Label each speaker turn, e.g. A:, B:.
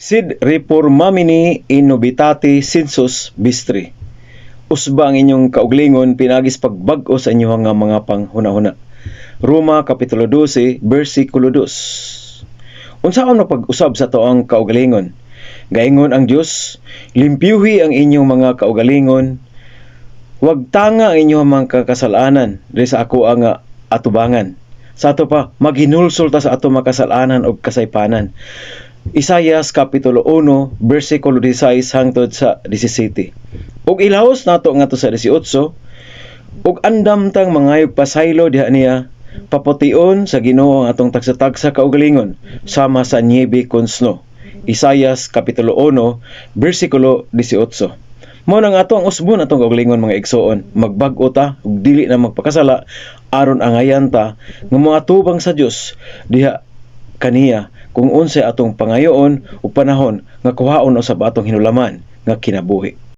A: Sid reformamini in novitate sensus vestri. Usba ang inyong kauglingon pinagis pagbag-o sa inyong mga panghuna-huna. Roma Kapitulo 12, versikulo 2. Unsaon pag-usab sa toang kaugalingon? Gaingon ang Dios, limpyuhi ang inyong mga kaugalingon, wag tanga ang inyong mga kasalanan diri sa ako ang atubangan. Sa ato pa, maghinulsol ta sa ato makasalanan o kasaypanan. Isaias Kapitulo 1, versikulo 16 hangtod sa 17. Ug ilahos nato ngadto sa 18, ug andam tang mangayog pasaylo diha niya, papution sa Ginoo ang atong tagsa-tagsa kaugalingon sama sa niebe kon snow. Isaias Kapitulo 1, versikulo 18. Mao nang ato ang usbon atong kaugalingon mga igsoon, magbag-o ta ug dili na magpakasala aron angayan ta nga mga tubang sa Dios diha kaniya kung unsay atong pangayoon o panahon nga kuhaon usab atong hinulaman nga kinabuhi.